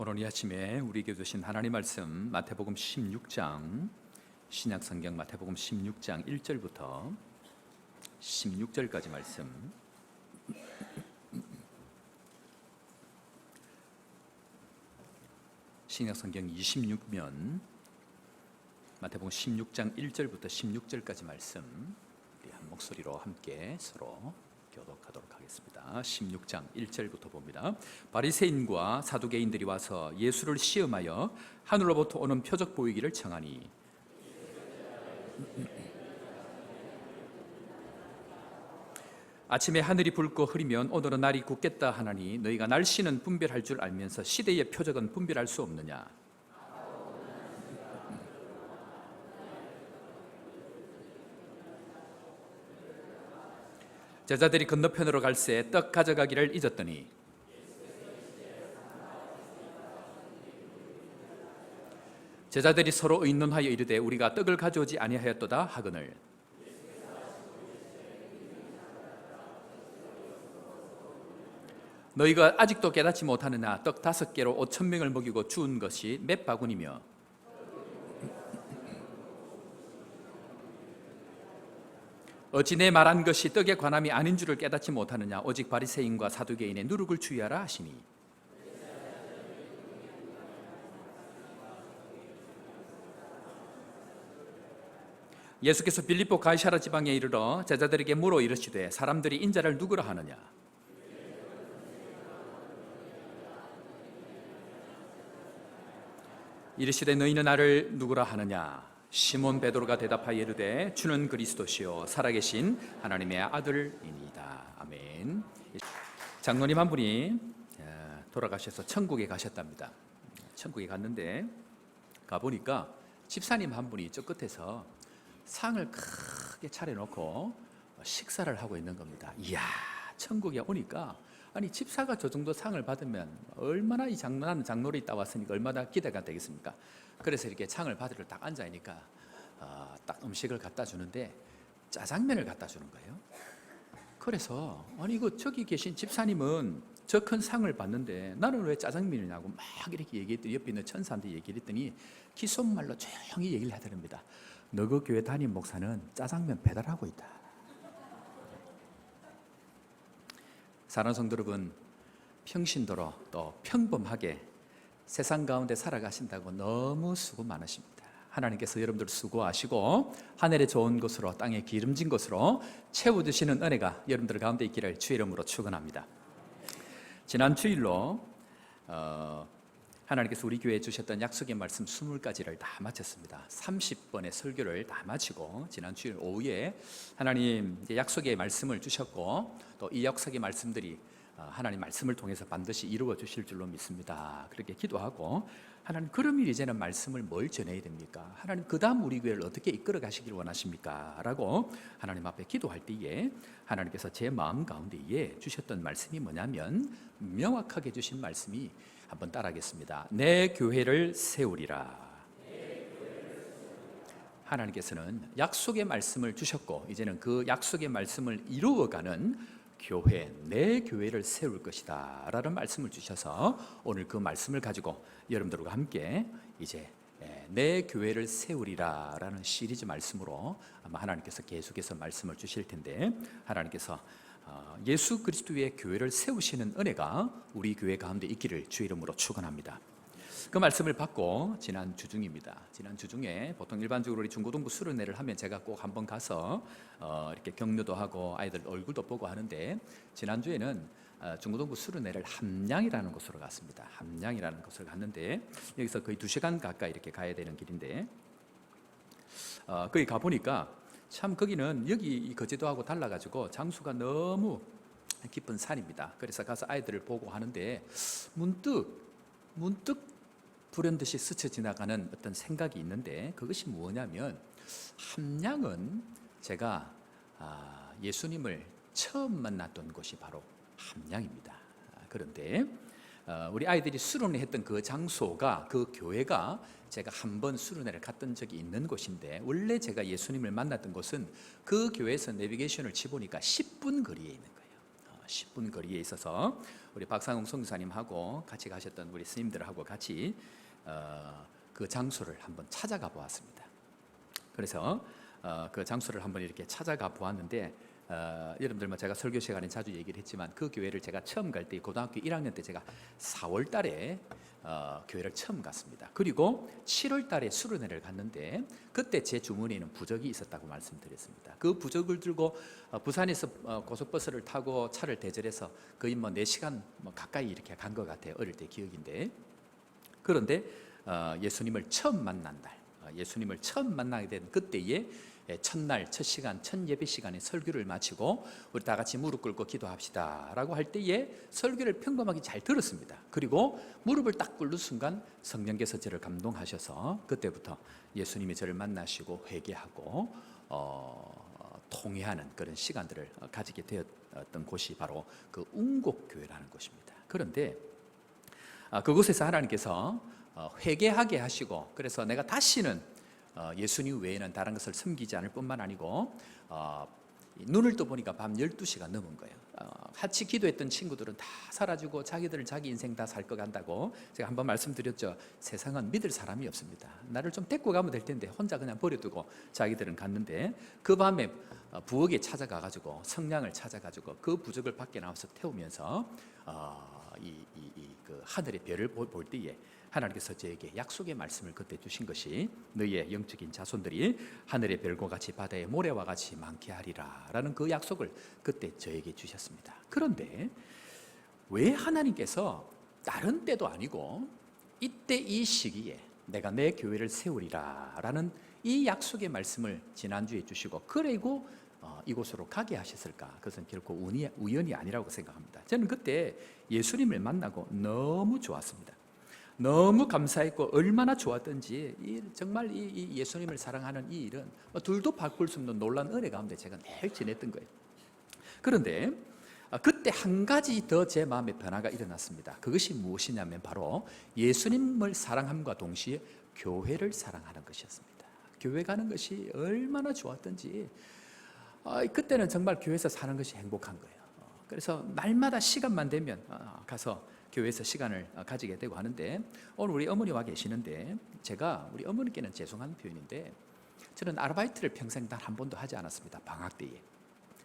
오늘 이 아침에 우리에게 주신 하나님 말씀 마태복음 16장, 신약성경 마태복음 16장 1절부터 16절까지 말씀, 신약성경 26면 마태복음 16장 1절부터 16절까지 말씀, 우리 한 목소리로 함께 서로 교독하도록 하겠습니다. 16장 1절부터 봅니다. 바리새인과 사두개인들이 와서 예수를 시험하여 하늘로부터 오는 표적 보이기를 청하니 아침에 하늘이 붉고 흐리면 오늘은 날이 굳겠다 하나니 너희가 날씨는 분별할 줄 알면서 시대의 표적은 분별할 수 없느냐? 제자들이 건너편으로 갈새 떡 가져가기를 잊었더니 제자들이 서로 의논하여 이르되 우리가 떡을 가져오지 아니하였도다 하거늘 너희가 아직도 깨닫지 못하느냐? 떡 5개로 5,000명을 먹이고 주운 것이 몇 바구니며 어찌 내 말한 것이 떡의 관함이 아닌 줄을 깨닫지 못하느냐? 오직 바리새인과 사두개인의 누룩을 주의하라 하시니 예수께서 빌립보 가이사랴 지방에 이르러 제자들에게 물어 이르시되 사람들이 인자를 누구라 하느냐? 이르시되 너희는 나를 누구라 하느냐? 시몬 베드로가 대답하여 이르되 주는 그리스도시요 살아계신 하나님의 아들이니이다. 아멘. 장로님 한 분이 돌아가셔서 천국에 가셨답니다. 천국에 갔는데 가보니까 집사님 한 분이 저 끝에서 상을 크게 차려놓고 식사를 하고 있는 겁니다. 이야, 천국에 오니까 아니 집사가 저 정도 상을 받으면 얼마나 이 장로를 있다 왔으니까 얼마나 기대가 되겠습니까? 그래서 이렇게 상을 받으러 딱 앉아있으니까 딱 음식을 갖다 주는데 짜장면을 갖다 주는 거예요. 그래서 아니 이거 저기 계신 집사님은 저 큰 상을 받는데 나는 왜 짜장면이냐고 막 이렇게 얘기했더니 옆에 있는 천사한테 얘기를 했더니 귓속말로 조용히 얘기를 하더랍니다. 너 그 교회 담임 목사는 짜장면 배달하고 있다. 사랑하는 성도 여러분, 평신도로 또 평범하게 세상 가운데 살아가신다고 너무 수고 많으십니다. 하나님께서 여러분들 수고하시고 하늘의 좋은 곳으로 땅에 기름진 곳으로 채워주시는 은혜가 여러분들 가운데 있기를 주의 이름으로 축원합니다. 지난 주일로 하나님께서 우리 교회에 주셨던 약속의 말씀 20가지를 다 마쳤습니다. 30번의 설교를 다 마치고 지난 주일 오후에 하나님 약속의 말씀을 주셨고 또 이 약속의 말씀들이 하나님 말씀을 통해서 반드시 이루어 주실 줄로 믿습니다. 그렇게 기도하고 하나님 그러면 이제는 말씀을 뭘 전해야 됩니까? 하나님 그 다음 우리 교회를 어떻게 이끌어 가시길 원하십니까? 라고 하나님 앞에 기도할 때에 하나님께서 제 마음 가운데에 주셨던 말씀이 뭐냐면 명확하게 주신 말씀이 한번 따라하겠습니다. 내 교회를 세우리라. 하나님께서는 약속의 말씀을 주셨고 이제는 그 약속의 말씀을 이루어가는 교회, 내 교회를 세울 것이다 라는 말씀을 주셔서 오늘 그 말씀을 가지고 여러분들과 함께 이제 내 교회를 세우리라 라는 시리즈 말씀으로 아마 하나님께서 계속해서 말씀을 주실 텐데 하나님께서 예수 그리스도의 교회를 세우시는 은혜가 우리 교회 가운데 있기를 주의 이름으로 축원합니다. 그 말씀을 받고 지난 주중입니다. 지난 주중에 보통 일반적으로 우리 중고등부 수련회를 하면 제가 꼭 한번 가서 이렇게 격려도 하고 아이들 얼굴도 보고 하는데 지난주에는 중고등부 수련회를 함량이라는 곳으로 갔습니다. 함량이라는 곳을 갔는데 여기서 거의 2시간 가까이 이렇게 가야 되는 길인데 거기 가보니까 참 거기는 여기 거제도하고 달라가지고 장수가 너무 깊은 산입니다. 그래서 가서 아이들을 보고 하는데 문득 불현듯이 스쳐 지나가는 어떤 생각이 있는데 그것이 뭐냐면 함량은 제가 예수님을 처음 만났던 곳이 바로 함량입니다. 그런데 우리 아이들이 수련회 했던 그 장소가 그 교회가 제가 한번 수련회를 갔던 적이 있는 곳인데 원래 제가 예수님을 만났던 곳은 그 교회에서 내비게이션을 치보니까 10분 거리에 있는 거예요. 10분 거리에 있어서 우리 박상웅 선교사님하고 같이 가셨던 우리 스님들하고 같이 그 장소를 한번 찾아가 보았습니다. 그래서 그 장소를 한번 이렇게 찾아가 보았는데 여러분들 제가 설교 시간에 자주 얘기를 했지만 그 교회를 제가 처음 갈 때 고등학교 1학년 때 제가 4월 달에 교회를 처음 갔습니다. 그리고 7월 달에 수련회를 갔는데 그때 제 주머니에는 부적이 있었다고 말씀드렸습니다. 그 부적을 들고 부산에서 고속버스를 타고 차를 대절해서 거의 4시간 가까이 이렇게 간 것 같아요. 어릴 때 기억인데, 그런데 예수님을 처음 만난 날, 예수님을 처음 만나게 된 그때에 첫날 첫 시간 첫 예배 시간에 설교를 마치고 우리 다 같이 무릎 꿇고 기도합시다 라고 할 때에 설교를 평범하게 잘 들었습니다. 그리고 무릎을 딱 꿇는 순간 성령께서 저를 감동하셔서 그때부터 예수님이 저를 만나시고 회개하고 통회하는 그런 시간들을 가지게 되었던 곳이 바로 그 운곡교회라는 곳입니다. 그런데 그곳에서 하나님께서 회개하게 하시고, 그래서 내가 다시는 예수님 외에는 다른 것을 섬기지 않을 뿐만 아니고 눈을 떠보니까 밤 12시가 넘은 거예요. 같이 기도했던 친구들은 다 사라지고 자기들은 자기 인생 다 살 거 간다고 제가 한번 말씀드렸죠. 세상은 믿을 사람이 없습니다. 나를 좀 데리고 가면 될 텐데 혼자 그냥 버려두고 자기들은 갔는데, 그 밤에 부엌에 찾아가가지고 성냥을 찾아가지고 그 부적을 밖에 나와서 태우면서 그 하늘의 별을 볼 때에 하나님께서 저에게 약속의 말씀을 그때 주신 것이 너희의 영적인 자손들이 하늘의 별과 같이 바다의 모래와 같이 많게 하리라 라는 그 약속을 그때 저에게 주셨습니다. 그런데 왜 하나님께서 다른 때도 아니고 이때 이 시기에 내가 내 교회를 세우리라 라는 이 약속의 말씀을 지난주에 주시고 그리고 이곳으로 가게 하셨을까? 그것은 결코 우연이 아니라고 생각합니다. 저는 그때 예수님을 만나고 너무 좋았습니다. 너무 감사했고 얼마나 좋았던지, 정말 이 예수님을 사랑하는 이 일은 둘도 바꿀 수 없는 놀라운 은혜 가운데 제가 늘 지냈던 거예요. 그런데 그때 한 가지 더 제 마음에 변화가 일어났습니다. 그것이 무엇이냐면 바로 예수님을 사랑함과 동시에 교회를 사랑하는 것이었습니다. 교회 가는 것이 얼마나 좋았던지, 그때는 정말 교회에서 사는 것이 행복한 거예요. 그래서 날마다 시간만 되면 가서 교회에서 시간을 가지게 되고 하는데, 오늘 우리 어머니 와 계시는데 제가 우리 어머니께는 죄송한 표현인데 저는 아르바이트를 평생 단 한 번도 하지 않았습니다. 방학 때에.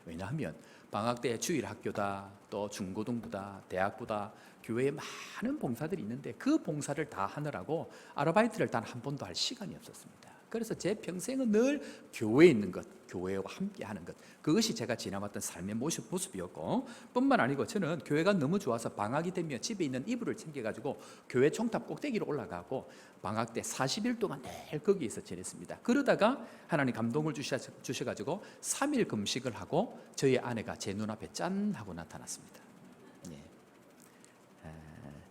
왜냐하면 방학 때 주일 학교다, 또 중고등부다, 대학부다 교회에 많은 봉사들이 있는데 그 봉사를 다 하느라고 아르바이트를 단 한 번도 할 시간이 없었습니다. 그래서 제 평생은 늘 교회에 있는 것, 교회와 함께 하는 것, 그것이 제가 지나왔던 삶의 모습이었고, 뿐만 아니고 저는 교회가 너무 좋아서 방학이 되면 집에 있는 이불을 챙겨가지고 교회 총탑 꼭대기로 올라가고 방학 때 40일 동안 늘 거기에서 지냈습니다. 그러다가 하나님 감동을 주셔가지고 3일 금식을 하고 저희 아내가 제 눈앞에 짠 하고 나타났습니다.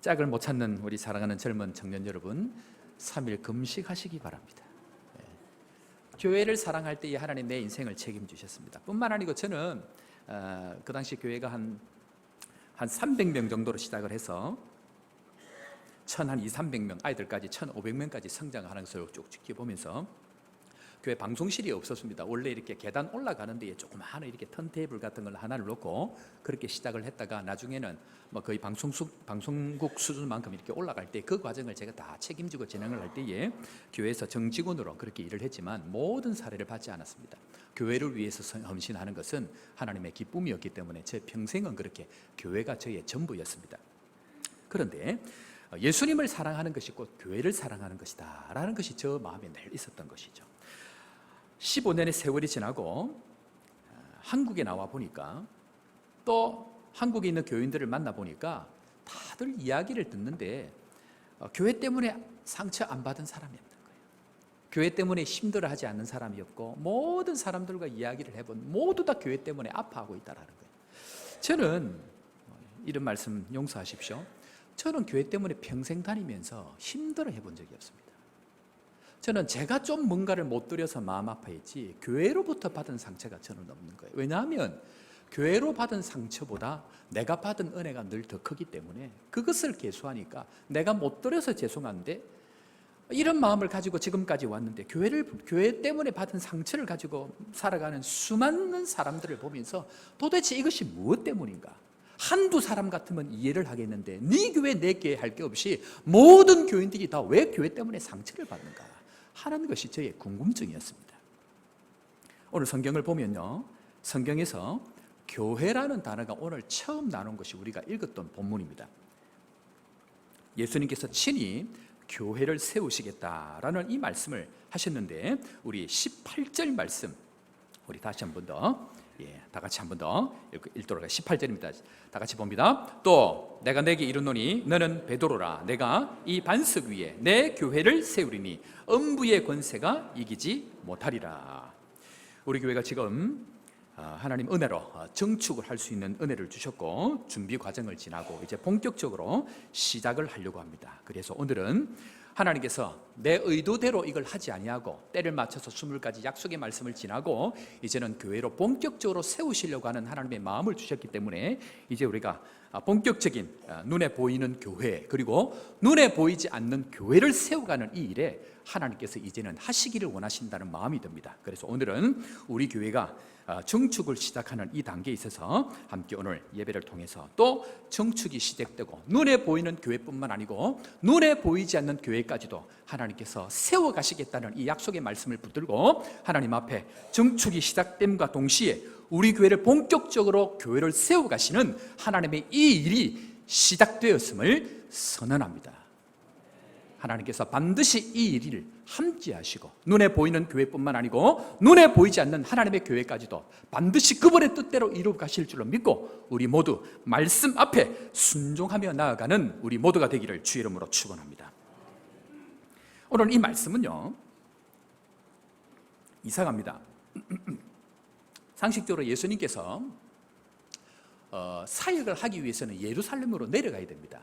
짝을 못 찾는 우리 사랑하는 젊은 청년 여러분, 3일 금식하시기 바랍니다. 교회를 사랑할 때에 하나님 내 인생을 책임주셨습니다. 뿐만 아니고 저는 그 당시 교회가 한 300명 정도로 시작을 해서 한 200~300명 아이들까지 1,500명까지 성장하는 것을 쭉 지켜보면서 교회 방송실이 없었습니다. 원래 이렇게 계단 올라가는 데에 조그마한 이렇게 턴테이블 같은 걸 하나를 놓고 그렇게 시작을 했다가 나중에는 거의 방송국 수준만큼 이렇게 올라갈 때 그 과정을 제가 다 책임지고 진행을 할 때에 교회에서 정직원으로 그렇게 일을 했지만 모든 사례를 받지 않았습니다. 교회를 위해서 헌신하는 것은 하나님의 기쁨이었기 때문에 제 평생은 그렇게 교회가 저의 전부였습니다. 그런데 예수님을 사랑하는 것이 곧 교회를 사랑하는 것이다 라는 것이 저 마음에 늘 있었던 것이죠. 15년의 세월이 지나고 한국에 나와 보니까, 또 한국에 있는 교인들을 만나 보니까 다들 이야기를 듣는데 교회 때문에 상처 안 받은 사람이 없는 거예요. 교회 때문에 힘들어하지 않는 사람이 없고, 모든 사람들과 이야기를 해본 모두 다 교회 때문에 아파하고 있다는 거예요. 저는 이런 말씀 용서하십시오. 저는 교회 때문에 평생 다니면서 힘들어 해본 적이 없습니다. 저는 제가 좀 뭔가를 못 드려서 마음 아파했지 교회로부터 받은 상처가 저는 없는 거예요. 왜냐하면 교회로 받은 상처보다 내가 받은 은혜가 늘 더 크기 때문에 그것을 계수하니까 내가 못 드려서 죄송한데 이런 마음을 가지고 지금까지 왔는데 교회 때문에 받은 상처를 가지고 살아가는 수많은 사람들을 보면서 도대체 이것이 무엇 때문인가? 한두 사람 같으면 이해를 하겠는데 네 교회 내 교회 할 게 없이 모든 교인들이 다 왜 교회 때문에 상처를 받는가 하는 것이 저의 궁금증이었습니다. 오늘 성경을 보면요, 성경에서 교회라는 단어가 오늘 처음 나온 것이 우리가 읽었던 본문입니다. 예수님께서 친히 교회를 세우시겠다라는 이 말씀을 하셨는데, 우리 18절 말씀 우리 다시 한 번 더, 다 같이 한 번 더 읽도록 하겠습니다. 18절입니다. 다 같이 봅니다. 또 내가 내게 이르노니 너는 베드로라. 내가 이 반석 위에 내 교회를 세우리니 음부의 권세가 이기지 못하리라. 우리 교회가 지금 하나님 은혜로 정축을 할 수 있는 은혜를 주셨고 준비 과정을 지나고 이제 본격적으로 시작을 하려고 합니다. 그래서 오늘은 하나님께서 내 의도대로 이걸 하지 아니하고 때를 맞춰서 20가지 약속의 말씀을 지나고 이제는 교회로 본격적으로 세우시려고 하는 하나님의 마음을 주셨기 때문에 이제 우리가 본격적인 눈에 보이는 교회, 그리고 눈에 보이지 않는 교회를 세워가는 이 일에 하나님께서 이제는 하시기를 원하신다는 마음이 듭니다. 그래서 오늘은 우리 교회가 정축을 시작하는 이 단계에 있어서 함께 오늘 예배를 통해서 또 정축이 시작되고 눈에 보이는 교회뿐만 아니고 눈에 보이지 않는 교회까지도 하나님께서 세워가시겠다는 이 약속의 말씀을 붙들고 하나님 앞에 정축이 시작됨과 동시에 우리 교회를 본격적으로 교회를 세워가시는 하나님의 이 일이 시작되었음을 선언합니다. 하나님께서 반드시 이 일을 함께하시고 눈에 보이는 교회뿐만 아니고 눈에 보이지 않는 하나님의 교회까지도 반드시 그분의 뜻대로 이루어 가실 줄로 믿고 우리 모두 말씀 앞에 순종하며 나아가는 우리 모두가 되기를 주의 이름으로 축원합니다. 오늘 이 말씀은요, 이상합니다. 상식적으로 예수님께서 사역을 하기 위해서는 예루살렘으로 내려가야 됩니다.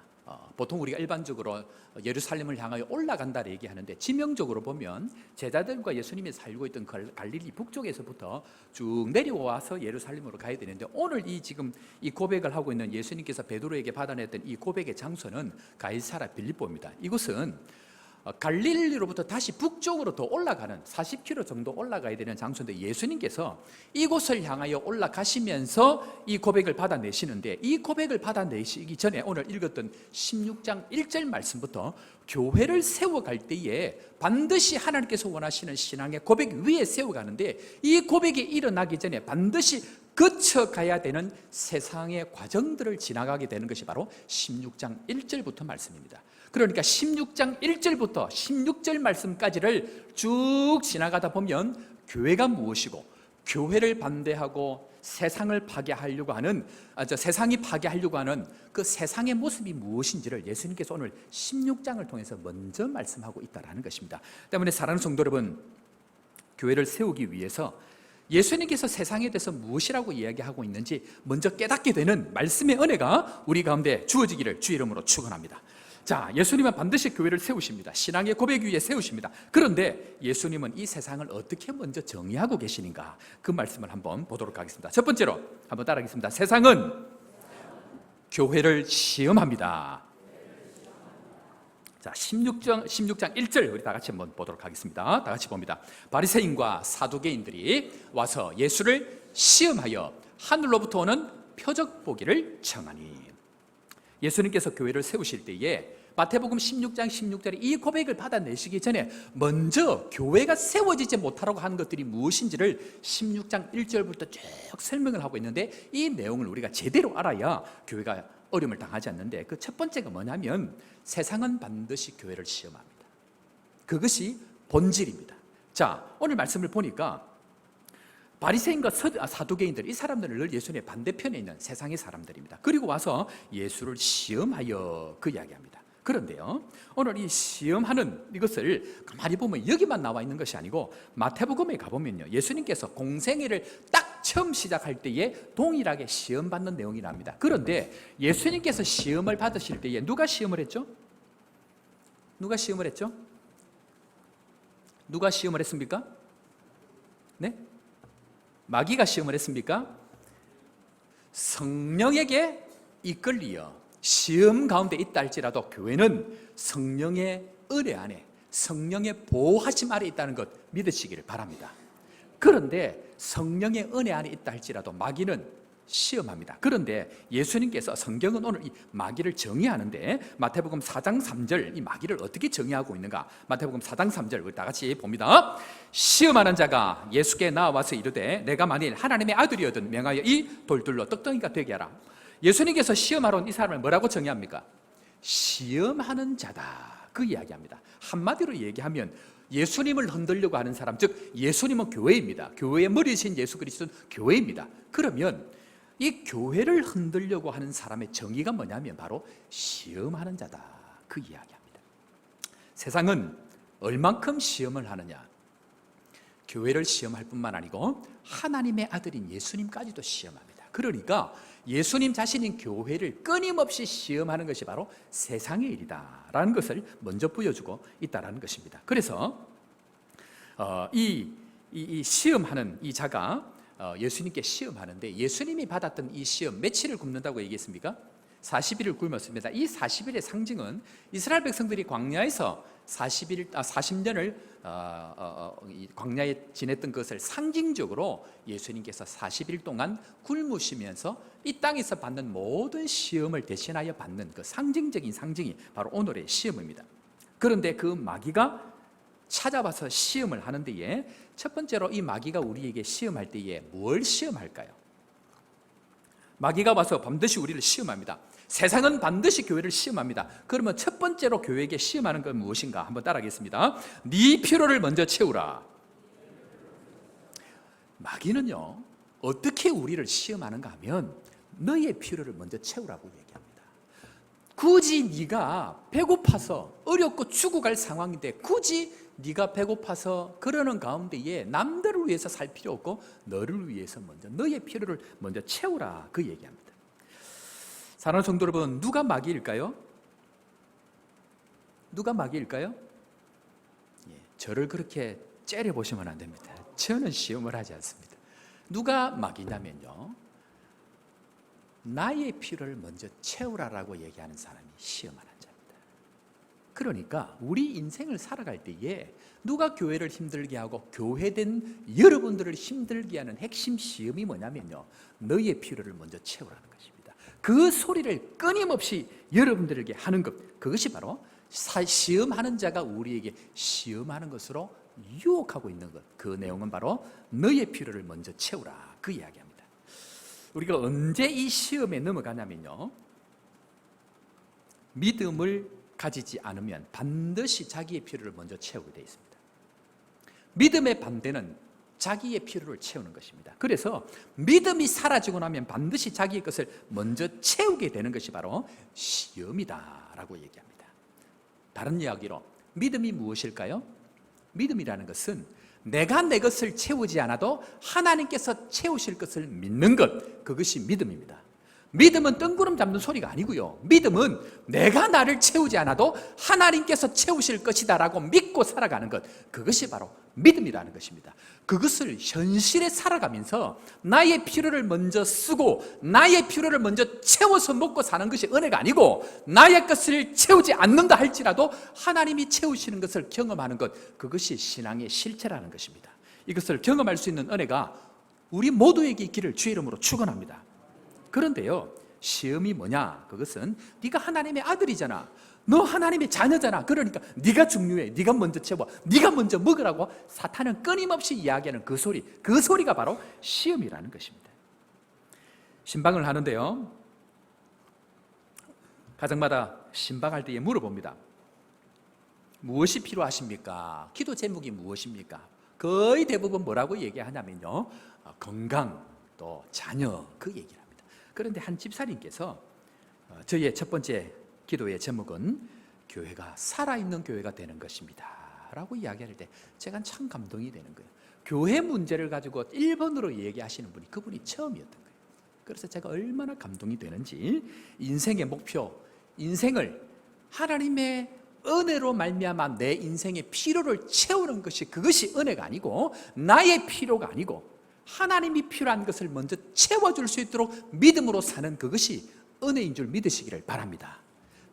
보통 우리가 일반적으로 예루살렘을 향하여 올라간다 얘기하는데, 지명적으로 보면 제자들과 예수님이 살고 있던 갈릴리 북쪽에서부터 쭉 내려와서 예루살렘으로 가야 되는데, 오늘 지금 이 고백을 하고 있는 예수님께서 베드로에게 받아냈던 이 고백의 장소는 가이사랴 빌립보입니다. 이곳은 갈릴리로부터 다시 북쪽으로 더 올라가는 40km 정도 올라가야 되는 장소인데, 예수님께서 이곳을 향하여 올라가시면서 이 고백을 받아내시는데, 이 고백을 받아내시기 전에 오늘 읽었던 16장 1절 말씀부터 교회를 세워갈 때에 반드시 하나님께서 원하시는 신앙의 고백 위에 세워가는데, 이 고백이 일어나기 전에 반드시 거쳐가야 되는 세상의 과정들을 지나가게 되는 것이 바로 16장 1절부터 말씀입니다. 그러니까 16장 1절부터 16절 말씀까지를 쭉 지나가다 보면 교회가 무엇이고, 교회를 반대하고 세상을 파괴하려고 하는 세상이 파괴하려고 하는 그 세상의 모습이 무엇인지를 예수님께서 오늘 16장을 통해서 먼저 말씀하고 있다는 것입니다. 때문에 사랑하는 성도 여러분, 교회를 세우기 위해서 예수님께서 세상에 대해서 무엇이라고 이야기하고 있는지 먼저 깨닫게 되는 말씀의 은혜가 우리 가운데 주어지기를 주의 이름으로 축원합니다. 자, 예수님은 반드시 교회를 세우십니다. 신앙의 고백 위에 세우십니다. 그런데 예수님은 이 세상을 어떻게 먼저 정의하고 계시는가, 그 말씀을 한번 보도록 하겠습니다. 첫 번째로 한번 따라하겠습니다. 세상은 교회를 시험합니다. 자, 16장 1절 우리 다 같이 한번 보도록 하겠습니다. 다 같이 봅니다. 바리새인과 사두개인들이 와서 예수를 시험하여 하늘로부터 오는 표적 보기를 청하니. 예수님께서 교회를 세우실 때에 마태복음 16장 16절에 이 고백을 받아내시기 전에 먼저 교회가 세워지지 못하라고 하는 것들이 무엇인지를 16장 1절부터 쭉 설명을 하고 있는데, 이 내용을 우리가 제대로 알아야 교회가 어려움을 당하지 않는데, 그 첫 번째가 뭐냐면 세상은 반드시 교회를 시험합니다. 그것이 본질입니다. 자, 오늘 말씀을 보니까 바리새인과 사두개인들, 이 사람들은 늘 예수님의 반대편에 있는 세상의 사람들입니다. 그리고 와서 예수를 시험하여 그 이야기합니다. 그런데요, 오늘 이 시험하는 이것을 가만히 보면 여기만 나와 있는 것이 아니고 마태복음에 가보면요, 예수님께서 공생애를 딱 처음 시작할 때에 동일하게 시험받는 내용이 납니다. 그런데 예수님께서 시험을 받으실 때에 누가 시험을 했죠? 누가 시험을 했죠? 누가 시험을 했습니까? 네? 마귀가 시험을 했습니까? 성령에게 이끌리어 시험 가운데 있다 할지라도 교회는 성령의 은혜 안에, 성령의 보호하심 아래 있다는 것 믿으시기를 바랍니다. 그런데 성령의 은혜 안에 있다 할지라도 마귀는 시험합니다. 그런데 예수님께서 성경은 오늘 이 마귀를 정의하는데 마태복음 4장 3절 이 마귀를 어떻게 정의하고 있는가? 마태복음 4장 3절 우리 다 같이 봅니다. 시험하는 자가 예수께 나와서 이르되 내가 만일 하나님의 아들이거든 명하여 이 돌들로 떡덩이가 되게 하라. 예수님께서 시험하러 온 이 사람을 뭐라고 정의합니까? 시험하는 자다, 그 이야기합니다. 한마디로 얘기하면 예수님을 흔들려고 하는 사람, 즉 예수님은 교회입니다. 교회의 머리이신 예수 그리스도는 교회입니다. 그러면 이 교회를 흔들려고 하는 사람의 정의가 뭐냐면 바로 시험하는 자다, 그 이야기합니다. 세상은 얼만큼 시험을 하느냐? 교회를 시험할 뿐만 아니고 하나님의 아들인 예수님까지도 시험합니다. 그러니까 예수님 자신인 교회를 끊임없이 시험하는 것이 바로 세상의 일이다라는 것을 먼저 보여주고 있다는 것입니다. 그래서 이 시험하는 이 자가 예수님께 시험하는데, 예수님이 받았던 이 시험 며칠을 굶는다고 얘기했습니까? 40일을 굶었습니다. 이 40일의 상징은 이스라엘 백성들이 광야에서 40년을 광야에 지냈던 것을 상징적으로 예수님께서 40일 동안 굶으시면서 이 땅에서 받는 모든 시험을 대신하여 받는 그 상징적인 상징이 바로 오늘의 시험입니다. 그런데 그 마귀가 찾아와서 시험을 하는 데에 첫 번째로 이 마귀가 우리에게 시험할 때에 뭘 시험할까요? 마귀가 와서 반드시 우리를 시험합니다. 세상은 반드시 교회를 시험합니다. 그러면 첫 번째로 교회에게 시험하는 건 무엇인가? 한번 따라하겠습니다. 네 필요를 먼저 채우라. 마귀는요, 어떻게 우리를 시험하는가 하면 너의 필요를 먼저 채우라고 얘기합니다. 굳이 네가 배고파서 어렵고 죽어갈 상황인데 굳이 네가 배고파서 그러는 가운데에 남들을 위해서 살 필요 없고 너를 위해서 먼저 너의 필요를 먼저 채우라, 그 얘기합니다. 사랑하는 성도 여러분, 누가 마귀일까요? 누가 마귀일까요? 저를 그렇게 째려보시면 안 됩니다. 저는 시험을 하지 않습니다. 누가 마귀냐면요, 나의 필요를 먼저 채우라라고 얘기하는 사람이 시험하는 자입니다. 그러니까 우리 인생을 살아갈 때에 누가 교회를 힘들게 하고 교회된 여러분들을 힘들게 하는 핵심 시험이 뭐냐면요, 너의 필요를 먼저 채우라는 것입니다. 그 소리를 끊임없이 여러분들에게 하는 것, 그것이 바로 시험하는 자가 우리에게 시험하는 것으로 유혹하고 있는 것, 그 내용은 바로 너의 필요를 먼저 채우라, 그 이야기합니다. 우리가 언제 이 시험에 넘어가냐면요, 믿음을 가지지 않으면 반드시 자기의 필요를 먼저 채우게 되어 있습니다. 믿음의 반대는 자기의 필요를 채우는 것입니다. 그래서 믿음이 사라지고 나면 반드시 자기의 것을 먼저 채우게 되는 것이 바로 시험이다라고 얘기합니다. 다른 이야기로 믿음이 무엇일까요? 믿음이라는 것은 내가 내 것을 채우지 않아도 하나님께서 채우실 것을 믿는 것, 그것이 믿음입니다. 믿음은 뜬구름 잡는 소리가 아니고요, 믿음은 내가 나를 채우지 않아도 하나님께서 채우실 것이다 라고 믿고 살아가는 것, 그것이 바로 믿음이라는 것입니다. 그것을 현실에 살아가면서 나의 필요를 먼저 쓰고 나의 필요를 먼저 채워서 먹고 사는 것이 은혜가 아니고, 나의 것을 채우지 않는다 할지라도 하나님이 채우시는 것을 경험하는 것, 그것이 신앙의 실체라는 것입니다. 이것을 경험할 수 있는 은혜가 우리 모두에게 있기를 주의 이름으로 축원합니다. 그런데요, 시험이 뭐냐? 그것은 네가 하나님의 아들이잖아, 너 하나님의 자녀잖아, 그러니까 네가 중요해, 네가 먼저 채워, 네가 먼저 먹으라고 사탄은 끊임없이 이야기하는 그 소리가 바로 시험이라는 것입니다. 신방을 하는데요, 가정마다 신방할 때에 물어봅니다. 무엇이 필요하십니까? 기도 제목이 무엇입니까? 거의 대부분 뭐라고 얘기하냐면요, 건강, 또 자녀, 그 얘기를 합니다. 그런데 한 집사님께서 저희의 첫 번째 기도의 제목은 교회가 살아있는 교회가 되는 것입니다 라고 이야기할 때 제가 참 감동이 되는 거예요. 교회 문제를 가지고 1번으로 얘기하시는 분이 그분이 처음이었던 거예요. 그래서 제가 얼마나 감동이 되는지, 인생의 목표, 인생을 하나님의 은혜로 말미암아 내 인생의 필요를 채우는 것이, 그것이 은혜가 아니고 나의 필요가 아니고 하나님이 필요한 것을 먼저 채워줄 수 있도록 믿음으로 사는 그것이 은혜인 줄 믿으시기를 바랍니다.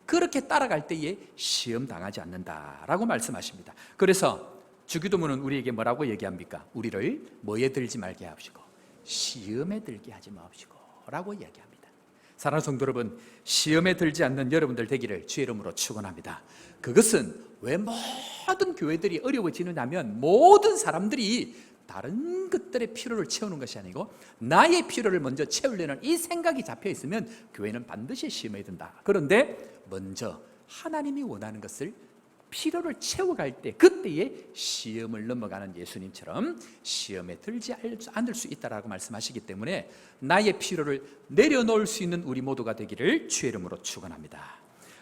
그렇게 따라갈 때에 시험 당하지 않는다라고 말씀하십니다. 그래서 주기도문은 우리에게 뭐라고 얘기합니까? 우리를 뭐에 들지 말게 하시고 시험에 들게 하지 마옵시고 라고 이야기합니다. 사랑하는 성도 여러분, 시험에 들지 않는 여러분들 되기를 주의 이름으로 축원합니다. 그것은 왜 모든 교회들이 어려워지느냐면 모든 사람들이 다른 것들의 필요를 채우는 것이 아니고 나의 필요를 먼저 채우려는 이 생각이 잡혀 있으면 교회는 반드시 시험에 든다. 그런데 먼저 하나님이 원하는 것을 필요를 채워갈 때 그때에 시험을 넘어가는 예수님처럼 시험에 들지 않을 수 있다라고 말씀하시기 때문에 나의 필요를 내려놓을 수 있는 우리 모두가 되기를 주의 이름으로 축원합니다.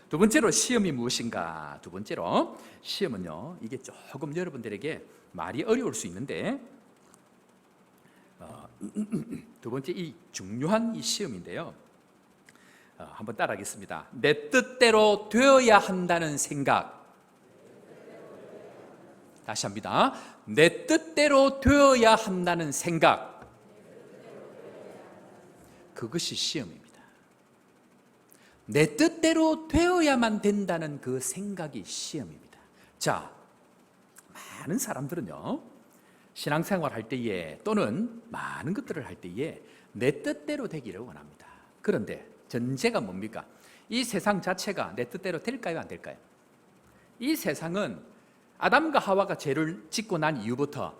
두 번째로 시험이 무엇인가? 두 번째로 시험은요, 이게 조금 여러분들에게 말이 어려울 수 있는데 두 번째 이 중요한 이 시험인데요, 한번 따라하겠습니다. 내 뜻대로 되어야 한다는 생각. 다시 합니다. 내 뜻대로 되어야 한다는 생각. 그것이 시험입니다. 내 뜻대로 되어야만 된다는 그 생각이 시험입니다. 자, 많은 사람들은요, 신앙생활 할 때에 또는 많은 것들을 할 때에 내 뜻대로 되기를 원합니다. 그런데 전제가 뭡니까? 이 세상 자체가 내 뜻대로 될까요? 안 될까요? 이 세상은 아담과 하와가 죄를 짓고 난 이후부터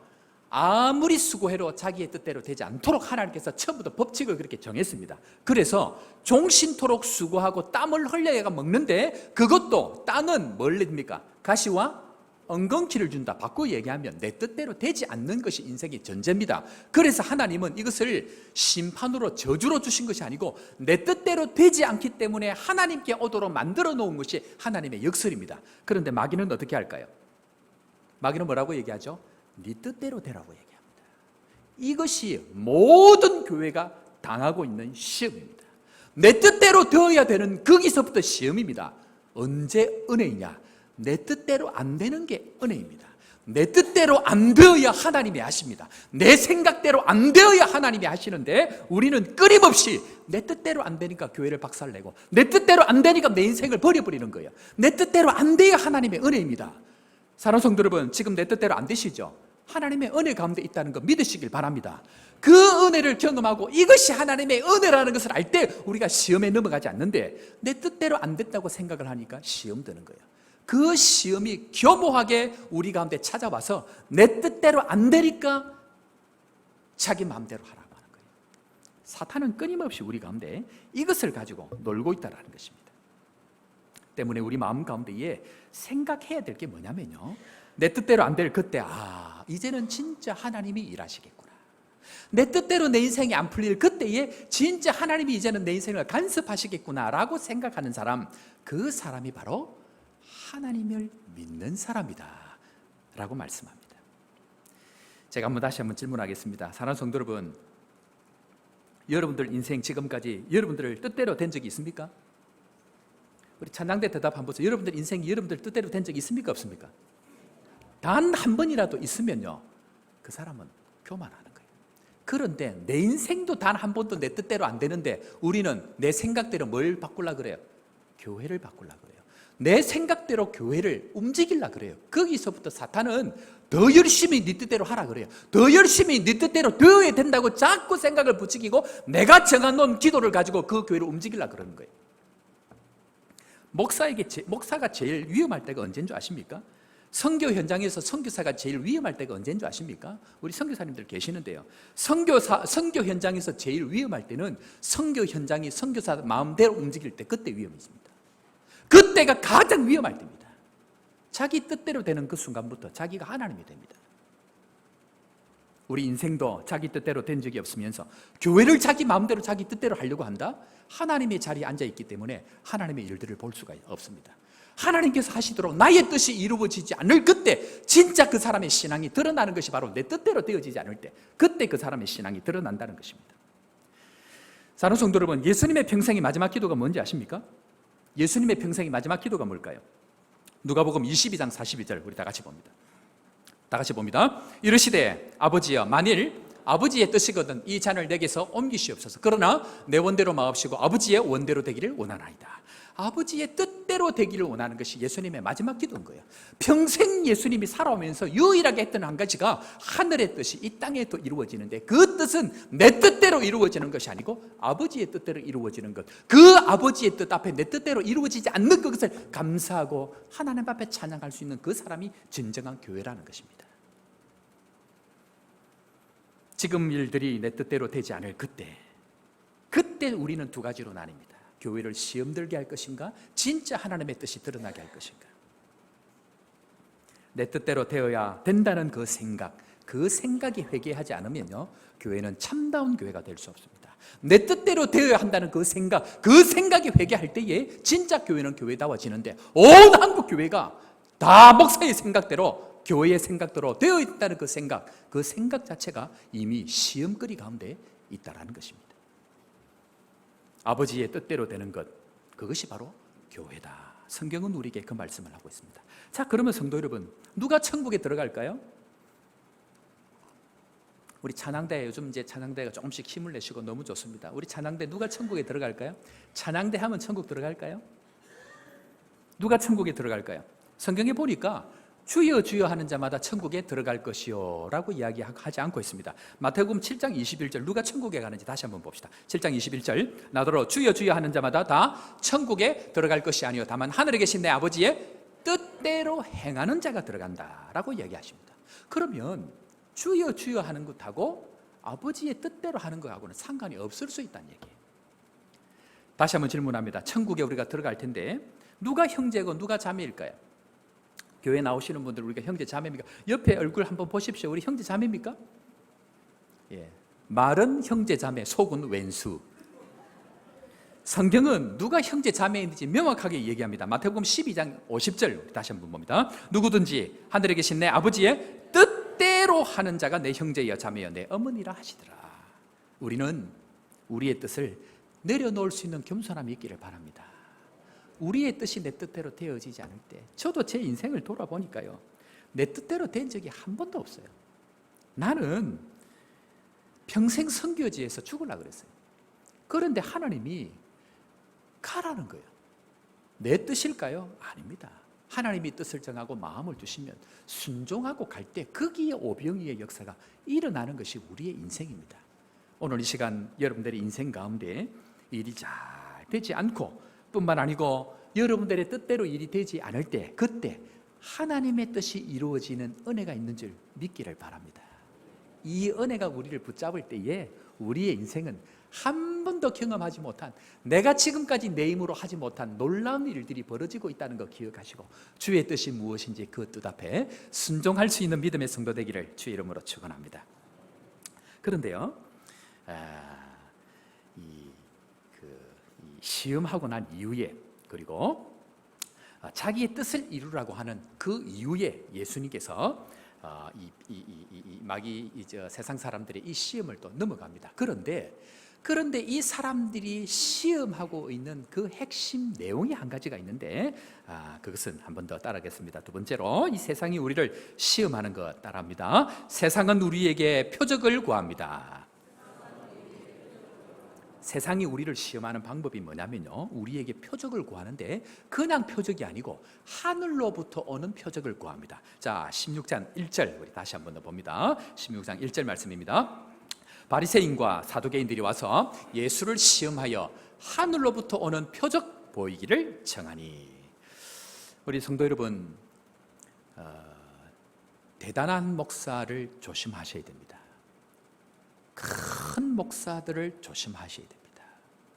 아무리 수고해도 자기의 뜻대로 되지 않도록 하나님께서 처음부터 법칙을 그렇게 정했습니다. 그래서 종신토록 수고하고 땀을 흘려야 먹는데 그것도 땅은 뭘 냅니까? 가시와 엉겅퀴를 준다. 바꾸어 얘기하면 내 뜻대로 되지 않는 것이 인생의 전제입니다. 그래서 하나님은 이것을 심판으로 저주로 주신 것이 아니고 내 뜻대로 되지 않기 때문에 하나님께 오도록 만들어 놓은 것이 하나님의 역설입니다. 그런데 마귀는 어떻게 할까요? 마귀는 뭐라고 얘기하죠? 네 뜻대로 되라고 얘기합니다. 이것이 모든 교회가 당하고 있는 시험입니다. 내 뜻대로 되어야 되는 거기서부터 시험입니다. 언제 은혜이냐? 내 뜻대로 안 되는 게 은혜입니다. 내 뜻대로 안 되어야 하나님이 하십니다. 내 생각대로 안 되어야 하나님이 하시는데 우리는 끊임없이 내 뜻대로 안 되니까 교회를 박살내고 내 뜻대로 안 되니까 내 인생을 버려버리는 거예요. 내 뜻대로 안 돼야 하나님의 은혜입니다. 사랑하는 성도 여러분, 지금 내 뜻대로 안 되시죠? 하나님의 은혜 가운데 있다는 거 믿으시길 바랍니다. 그 은혜를 경험하고 이것이 하나님의 은혜라는 것을 알 때 우리가 시험에 넘어가지 않는데 내 뜻대로 안 됐다고 생각을 하니까 시험 드는 거예요. 그 시험이 교모하게 우리 가운데 찾아와서 내 뜻대로 안 되니까 자기 마음대로 하라고 하는 거예요. 사탄은 끊임없이 우리 가운데 이것을 가지고 놀고 있다는 것입니다. 때문에 우리 마음 가운데에 생각해야 될 게 뭐냐면요, 내 뜻대로 안 될 그때 이제는 진짜 하나님이 일하시겠구나. 내 뜻대로 내 인생이 안 풀릴 그때에 진짜 하나님이 이제는 내 인생을 간섭하시겠구나 라고 생각하는 사람, 그 사람이 바로 하나님을 믿는 사람이다 라고 말씀합니다. 제가 다시 한번 질문하겠습니다. 사랑하는 성도 여러분, 여러분들 인생 지금까지 여러분들 뜻대로 된 적이 있습니까? 우리 찬양대 대답 한번 보세요. 여러분들 인생이 여러분들 뜻대로 된 적이 있습니까? 없습니까? 단 한 번이라도 있으면요, 그 사람은 교만하는 거예요. 그런데 내 인생도 단 한 번도 내 뜻대로 안 되는데 우리는 내 생각대로 뭘 바꾸려고 그래요? 교회를 바꾸려고 그래요. 내 생각대로 교회를 움직이려고 그래요. 거기서부터 사탄은 더 열심히 네 뜻대로 하라 그래요. 더 열심히 네 뜻대로 되어야 된다고 자꾸 생각을 부추기고 내가 정해놓은 기도를 가지고 그 교회를 움직이려고 그러는 거예요. 목사가 제일 위험할 때가 언제인 줄 아십니까? 선교 현장에서 선교사가 제일 위험할 때가 언제인 줄 아십니까? 우리 선교사님들 계시는데요, 선교 현장에서 제일 위험할 때는 선교 현장이 선교사 마음대로 움직일 때, 그때 위험해집니다. 그때가 가장 위험할 때입니다. 자기 뜻대로 되는 그 순간부터 자기가 하나님이 됩니다. 우리 인생도 자기 뜻대로 된 적이 없으면서 교회를 자기 마음대로 자기 뜻대로 하려고 한다? 하나님의 자리에 앉아있기 때문에 하나님의 일들을 볼 수가 없습니다. 하나님께서 하시도록 나의 뜻이 이루어지지 않을 그때 진짜 그 사람의 신앙이 드러나는 것이 바로 내 뜻대로 되어지지 않을 때, 그때 그 사람의 신앙이 드러난다는 것입니다. 사랑하는 성도 여러분, 예수님의 평생의 마지막 기도가 뭔지 아십니까? 예수님의 평생의 마지막 기도가 뭘까요? 누가복음 22장 42절 우리 다 같이 봅니다. 다 같이 봅니다. 이르시되 아버지여, 만일 아버지의 뜻이거든 이 잔을 내게서 옮기시옵소서. 그러나 내 원대로 마옵시고 아버지의 원대로 되기를 원하나이다. 아버지의 뜻대로 되기를 원하는 것이 예수님의 마지막 기도인 거예요. 평생 예수님이 살아오면서 유일하게 했던 한 가지가 하늘의 뜻이 이 땅에도 이루어지는데, 그 뜻은 내 뜻대로 이루어지는 것이 아니고 아버지의 뜻대로 이루어지는 것, 그 아버지의 뜻 앞에 내 뜻대로 이루어지지 않는 그것을 감사하고 하나님 앞에 찬양할 수 있는 그 사람이 진정한 교회라는 것입니다. 지금 일들이 내 뜻대로 되지 않을 그때 우리는 두 가지로 나뉩니다. 교회를 시험 들게 할 것인가, 진짜 하나님의 뜻이 드러나게 할 것인가. 내 뜻대로 되어야 된다는 그 생각이 회개하지 않으면요, 교회는 참다운 교회가 될 수 없습니다. 내 뜻대로 되어야 한다는 그 생각이 회개할 때에 진짜 교회는 교회다워지는데, 온 한국 교회가 다 목사의 생각대로, 교회의 생각대로 되어 있다는 그 생각 자체가 이미 시험거리 가운데 있다는 것입니다. 아버지의 뜻대로 되는 것, 그것이 바로 교회다. 성경은 우리에게 그 말씀을 하고 있습니다. 자, 그러면 성도 여러분, 누가 천국에 들어갈까요? 우리 찬양대, 요즘 이제 찬양대가 조금씩 힘을 내시고 너무 좋습니다. 우리 찬양대 누가 천국에 들어갈까요? 찬양대 하면 천국 들어갈까요? 누가 천국에 들어갈까요? 성경에 보니까 주여 주여 하는 자마다 천국에 들어갈 것이요 라고 이야기하지 않고 있습니다. 마태복음 7장 21절, 누가 천국에 가는지 다시 한번 봅시다. 7장 21절, 나더러 주여 주여 하는 자마다 다 천국에 들어갈 것이 아니요 다만 하늘에 계신 내 아버지의 뜻대로 행하는 자가 들어간다 라고 이야기하십니다. 그러면 주여 주여 하는 것하고 아버지의 뜻대로 하는 것하고는 상관이 없을 수 있다는 얘기예요. 다시 한번 질문합니다. 천국에 우리가 들어갈 텐데 누가 형제고 누가 자매일까요? 교회 나오시는 분들, 우리가 형제 자매입니까? 옆에 얼굴 한번 보십시오. 우리 형제 자매입니까? 예. 말은 형제 자매, 속은 왼수. 성경은 누가 형제 자매인지 명확하게 얘기합니다. 마태복음 12장 50절 다시 한번 봅니다. 누구든지 하늘에 계신 내 아버지의 뜻대로 하는 자가 내 형제여 자매여 내 어머니라 하시더라. 우리는 우리의 뜻을 내려놓을 수 있는 겸손함이 있기를 바랍니다. 우리의 뜻이 내 뜻대로 되어지지 않을 때, 저도 제 인생을 돌아보니까요, 내 뜻대로 된 적이 한 번도 없어요. 나는 평생 선교지에서 죽으려고 그랬어요. 그런데 하나님이 가라는 거예요. 내 뜻일까요? 아닙니다. 하나님이 뜻을 정하고 마음을 주시면 순종하고 갈 때 거기에 오병이의 역사가 일어나는 것이 우리의 인생입니다. 오늘 이 시간 여러분들의 인생 가운데 일이 잘 되지 않고 뿐만 아니고 여러분들의 뜻대로 일이 되지 않을 때, 그때 하나님의 뜻이 이루어지는 은혜가 있는 줄 믿기를 바랍니다. 이 은혜가 우리를 붙잡을 때에 우리의 인생은 한 번도 경험하지 못한, 내가 지금까지 내 힘으로 하지 못한 놀라운 일들이 벌어지고 있다는 거 기억하시고 주의 뜻이 무엇인지 그 뜻 앞에 순종할 수 있는 믿음의 성도 되기를 주의 이름으로 축원합니다. 그런데요, 시험하고 난 이후에, 그리고 자기의 뜻을 이루라고 하는 그 이후에 예수님께서 세상 사람들의 이 시험을 또 넘어갑니다. 그런데 이 사람들이 시험하고 있는 그 핵심 내용이 한 가지가 있는데, 그것은 한 번 더 따라하겠습니다. 두 번째로, 이 세상이 우리를 시험하는 것 따라합니다. 세상은 우리에게 표적을 구합니다. 세상이 우리를 시험하는 방법이 뭐냐면요, 우리에게 표적을 구하는데 그냥 표적이 아니고 하늘로부터 오는 표적을 구합니다. 자, 16장 1절 우리 다시 한번 더 봅니다. 16장 1절 말씀입니다. 바리새인과 사두개인들이 와서 예수를 시험하여 하늘로부터 오는 표적 보이기를 청하니. 우리 성도 여러분, 대단한 목사를 조심하셔야 됩니다. 큰 목사들을 조심하셔야 됩니다.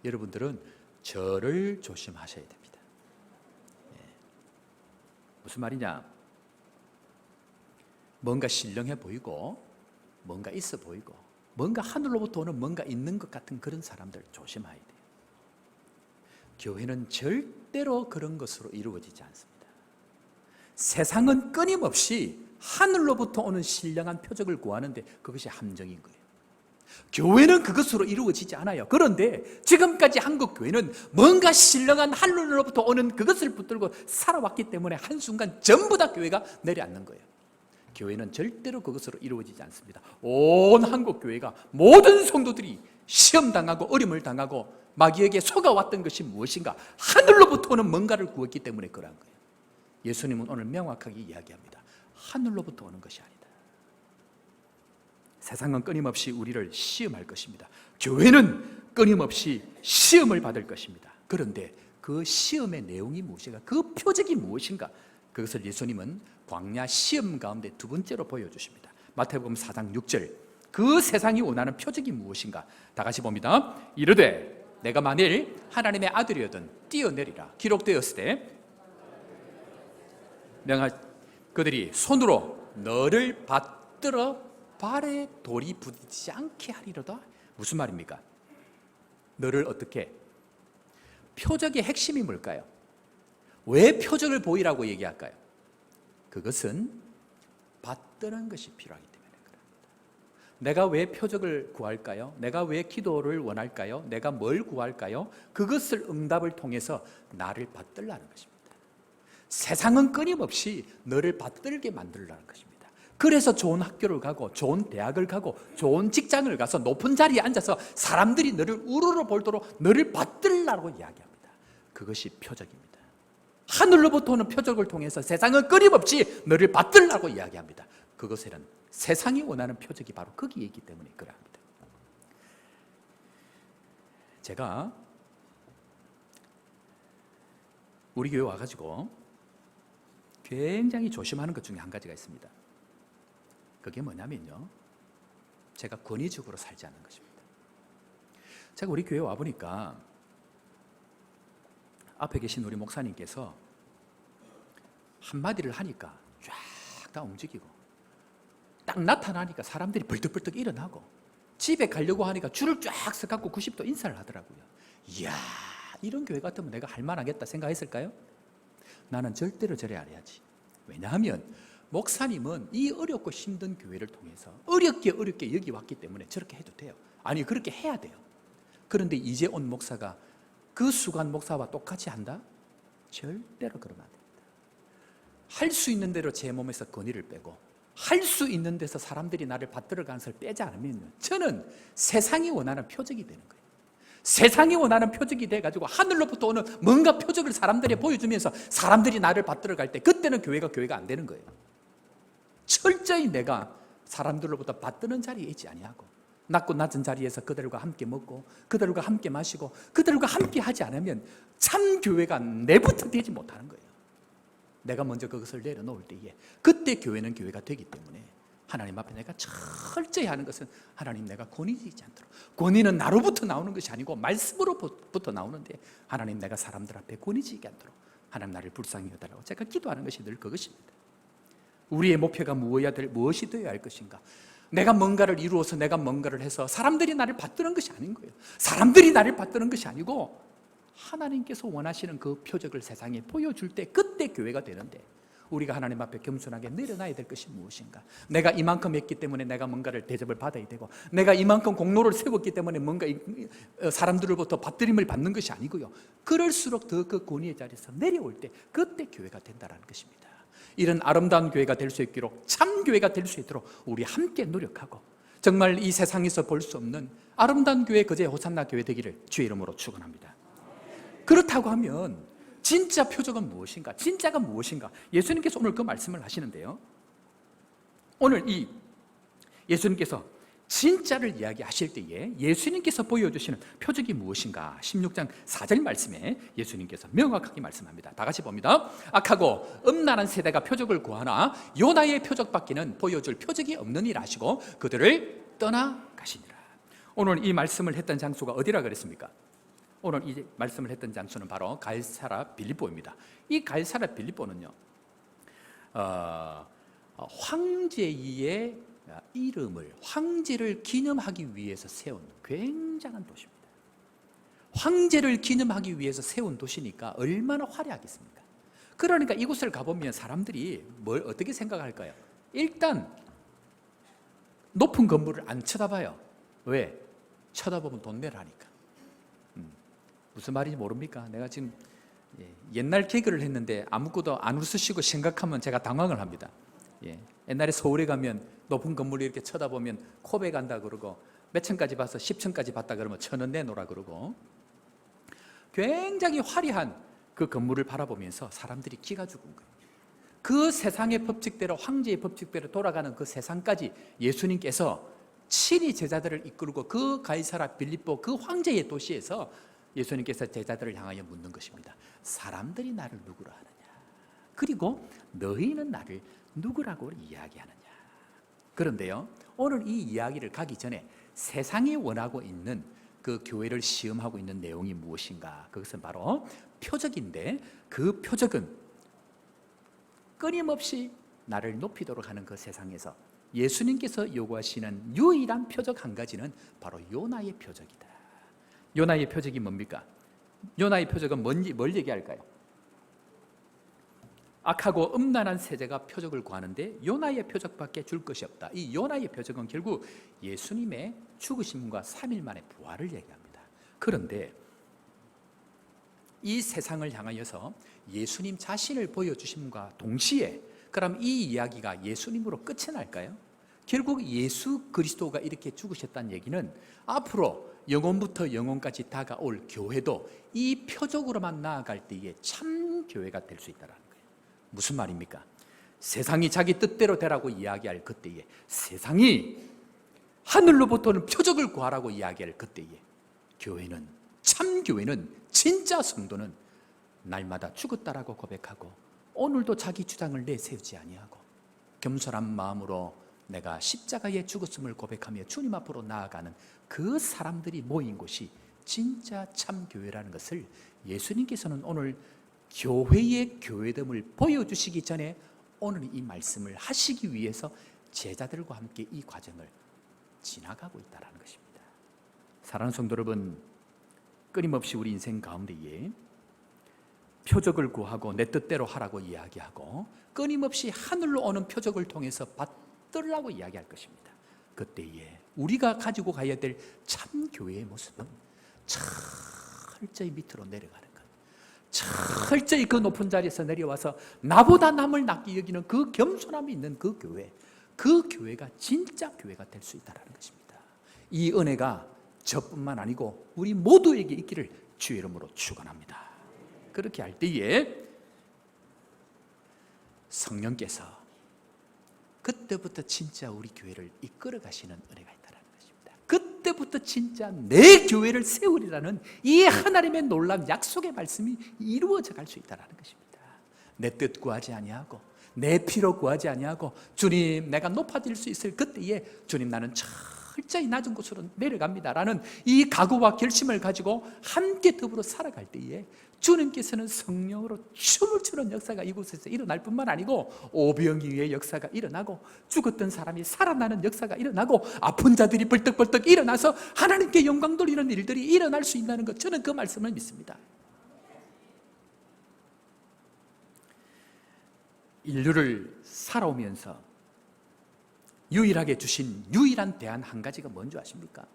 여러분들은 저를 조심하셔야 됩니다. 무슨 말이냐? 뭔가 신령해 보이고 뭔가 있어 보이고 뭔가 하늘로부터 오는 뭔가 있는 것 같은 그런 사람들 조심해야 돼요. 교회는 절대로 그런 것으로 이루어지지 않습니다. 세상은 끊임없이 하늘로부터 오는 신령한 표적을 구하는데 그것이 함정인 거예요. 교회는 그것으로 이루어지지 않아요. 그런데 지금까지 한국 교회는 뭔가 신령한 하늘로부터 오는 그것을 붙들고 살아왔기 때문에 한순간 전부 다 교회가 내려앉는 거예요. 교회는 절대로 그것으로 이루어지지 않습니다. 온 한국 교회가 모든 성도들이 시험당하고 어려움을 당하고 마귀에게 속아왔던 것이 무엇인가? 하늘로부터 오는 뭔가를 구했기 때문에 그러한 거예요. 예수님은 오늘 명확하게 이야기합니다. 하늘로부터 오는 것이 아니다. 세상은 끊임없이 우리를 시험할 것입니다. 교회는 끊임없이 시험을 받을 것입니다. 그런데 그 시험의 내용이 무엇인가? 그 표적이 무엇인가? 그것을 예수님은 광야 시험 가운데 두 번째로 보여주십니다. 마태복음 4장 6절, 그 세상이 원하는 표적이 무엇인가? 다 같이 봅니다. 이르되 내가 만일 하나님의 아들이거든 뛰어내리라. 기록되었을 때 내가 그들이 손으로 너를 받들어 발에 돌이 부딪히지 않게 하리로다. 무슨 말입니까? 너를 어떻게? 표적의 핵심이 뭘까요? 왜 표적을 보이라고 얘기할까요? 그것은 받드는 것이 필요하기 때문에 그럽니다. 내가 왜 표적을 구할까요? 내가 왜 기도를 원할까요? 내가 뭘 구할까요? 그것을 응답을 통해서 나를 받들라는 것입니다. 세상은 끊임없이 너를 받들게 만들라는 것입니다. 그래서 좋은 학교를 가고 좋은 대학을 가고 좋은 직장을 가서 높은 자리에 앉아서 사람들이 너를 우러러 볼도록 너를 받들라고 이야기합니다. 그것이 표적입니다. 하늘로부터 오는 표적을 통해서 세상은 끊임없이 너를 받들라고 이야기합니다. 그것에는 세상이 원하는 표적이 바로 거기에 있기 때문에 그러합니다. 제가 우리 교회 와가지고 굉장히 조심하는 것 중에 한 가지가 있습니다. 그게 뭐냐면요, 제가 권위적으로 살지 않는 것입니다. 제가 우리 교회 와보니까 앞에 계신 우리 목사님께서 한마디를 하니까 쫙 다 움직이고, 딱 나타나니까 사람들이 벌떡벌떡 일어나고, 집에 가려고 하니까 줄을 쫙 서갖고 90도 인사를 하더라고요. 이야, 이런 교회 같으면 내가 할 만하겠다 생각했을까요? 나는 절대로 저래 안 해야지. 왜냐하면 목사님은 이 어렵고 힘든 교회를 통해서 어렵게 여기 왔기 때문에 저렇게 해도 돼요. 아니, 그렇게 해야 돼요. 그런데 이제 온 목사가 그 수관 목사와 똑같이 한다? 절대로 그러면 안 됩니다. 할 수 있는 대로 제 몸에서 권위를 빼고 할 수 있는 데서 사람들이 나를 받들어 가는 것을 빼지 않으면 저는 세상이 원하는 표적이 되는 거예요. 세상이 원하는 표적이 돼가지고 하늘로부터 오는 뭔가 표적을 사람들이 보여주면서 사람들이 나를 받들어 갈 때 그때는 교회가 안 되는 거예요. 철저히 내가 사람들로부터 받드는 자리에 있지 아니하고 낮고 낮은 자리에서 그들과 함께 먹고 그들과 함께 마시고 그들과 함께 하지 않으면 참 교회가 내부터 되지 못하는 거예요. 내가 먼저 그것을 내려놓을 때에 그때 교회는 교회가 되기 때문에 하나님 앞에 내가 철저히 하는 것은 하나님, 내가 권위지지 않도록. 권위는 나로부터 나오는 것이 아니고 말씀으로부터 나오는데 하나님, 내가 사람들 앞에 권위지지 않도록 하나님 나를 불쌍히 여달라고 제가 기도하는 것이 늘 그것입니다. 우리의 목표가 무엇이 되어야 할 것인가? 내가 뭔가를 이루어서 내가 뭔가를 해서 사람들이 나를 받드는 것이 아닌 거예요. 사람들이 나를 받드는 것이 아니고 하나님께서 원하시는 그 표적을 세상에 보여줄 때 그때 교회가 되는데, 우리가 하나님 앞에 겸손하게 내려놔야 될 것이 무엇인가? 내가 이만큼 했기 때문에 내가 뭔가를 대접을 받아야 되고, 내가 이만큼 공로를 세웠기 때문에 뭔가 사람들로부터 받들임을 받는 것이 아니고요, 그럴수록 더 그 권위의 자리에서 내려올 때 그때 교회가 된다는 것입니다. 이런 아름다운 교회가 될 수 있도록, 참 교회가 될 수 있도록 우리 함께 노력하고, 정말 이 세상에서 볼 수 없는 아름다운 교회, 거제 호산나 교회 되기를 주의 이름으로 축원합니다. 그렇다고 하면 진짜 표적은 무엇인가? 진짜가 무엇인가? 예수님께서 오늘 그 말씀을 하시는데요, 오늘 이 예수님께서 진짜를 이야기하실 때에 예수님께서 보여주시는 표적이 무엇인가? 16장 4절 말씀에 예수님께서 명확하게 말씀합니다. 다 같이 봅니다. 악하고 음란한 세대가 표적을 구하나 요나의 표적밖에는 보여줄 표적이 없느니라 하시고 그들을 떠나가시니라. 오늘 이 말씀을 했던 장소가 어디라 그랬습니까? 오늘 이 말씀을 했던 장소는 바로 가이사랴 빌립보입니다. 이 가이사랴 빌립보는요, 황제의 이름을, 황제를 기념하기 위해서 세운 굉장한 도시입니다. 황제를 기념하기 위해서 세운 도시니까 얼마나 화려하겠습니까? 그러니까 이곳을 가보면 사람들이 뭘 어떻게 생각할까요? 일단 높은 건물을 안 쳐다봐요. 왜? 쳐다보면 돈 내라니까. 무슨 말인지 모릅니까? 내가 지금 옛날 개그를 했는데 아무것도 안 웃으시고 생각하면 제가 당황을 합니다. 옛날에 서울에 가면 높은 건물을 이렇게 쳐다보면 코베 간다 그러고, 몇 층까지 봐서 10층까지 봤다 그러면 1,000원 내놓으라 그러고, 굉장히 화려한 그 건물을 바라보면서 사람들이 기가 죽은 거예요. 그 세상의 법칙대로, 황제의 법칙대로 돌아가는 그 세상까지 예수님께서 친히 제자들을 이끌고 그 가이사라 빌립보 그 황제의 도시에서 예수님께서 제자들을 향하여 묻는 것입니다. 사람들이 나를 누구라 하느냐? 그리고 너희는 나를 누구라고 이야기하느냐? 그런데요, 오늘 이 이야기를 가기 전에 세상이 원하고 있는 그 교회를 시험하고 있는 내용이 무엇인가? 그것은 바로 표적인데, 그 표적은 끊임없이 나를 높이도록 하는 그 세상에서 예수님께서 요구하시는 유일한 표적 한 가지는 바로 요나의 표적이다. 요나의 표적이 뭡니까? 요나의 표적은 뭘 얘기할까요? 악하고 음란한 세대가 표적을 구하는데 요나의 표적밖에 줄 것이 없다. 이 요나의 표적은 결국 예수님의 죽으심과 3일 만에 부활을 얘기합니다. 그런데 이 세상을 향하여서 예수님 자신을 보여주심과 동시에 그럼 이 이야기가 예수님으로 끝이 날까요? 결국 예수 그리스도가 이렇게 죽으셨다는 얘기는 앞으로 영혼부터 영혼까지 다가올 교회도 이 표적으로만 나아갈 때에 참 교회가 될 수 있다는 거예요. 무슨 말입니까? 세상이 자기 뜻대로 되라고 이야기할 그때에, 세상이 하늘로부터는 표적을 구하라고 이야기할 그때에 교회는, 참 교회는, 진짜 성도는 날마다 죽었다라고 고백하고 오늘도 자기 주장을 내세우지 아니하고 겸손한 마음으로 내가 십자가에 죽었음을 고백하며 주님 앞으로 나아가는 그 사람들이 모인 곳이 진짜 참 교회라는 것을 예수님께서는 오늘 교회의 교회됨을 보여주시기 전에 오늘 이 말씀을 하시기 위해서 제자들과 함께 이 과정을 지나가고 있다는 것입니다. 사랑하는 성도 여러분, 끊임없이 우리 인생 가운데에 표적을 구하고 내 뜻대로 하라고 이야기하고 끊임없이 하늘로 오는 표적을 통해서 받들라고 이야기할 것입니다. 그때에 우리가 가지고 가야 될 참 교회의 모습은 철저히 밑으로 내려가는 것, 철저히 그 높은 자리에서 내려와서 나보다 남을 낫게 여기는 그 겸손함이 있는 그 교회, 그 교회가 진짜 교회가 될 수 있다는 것입니다. 이 은혜가 저뿐만 아니고 우리 모두에게 있기를 주의 이름으로 축원합니다. 그렇게 할 때에 성령께서 그때부터 진짜 우리 교회를 이끌어 가시는 은혜가 있다는 것입니다. 그때부터 진짜 내 교회를 세우리라는 이 하나님의 놀라운 약속의 말씀이 이루어져 갈 수 있다는 것입니다. 내 뜻 구하지 아니하고 내 필요 구하지 아니하고 주님 내가 높아질 수 있을 그때에 주님 나는 철저히 낮은 곳으로 내려갑니다라는 이 각오와 결심을 가지고 함께 더불어 살아갈 때에 주님께서는 성령으로 춤을 추는 역사가 이곳에서 일어날 뿐만 아니고 오병이의 역사가 일어나고 죽었던 사람이 살아나는 역사가 일어나고 아픈 자들이 벌떡벌떡 일어나서 하나님께 영광 돌리는 일들이 일어날 수 있다는 것, 저는 그 말씀을 믿습니다. 인류를 살아오면서 유일하게 주신 유일한 대안 한 가지가 뭔지 아십니까?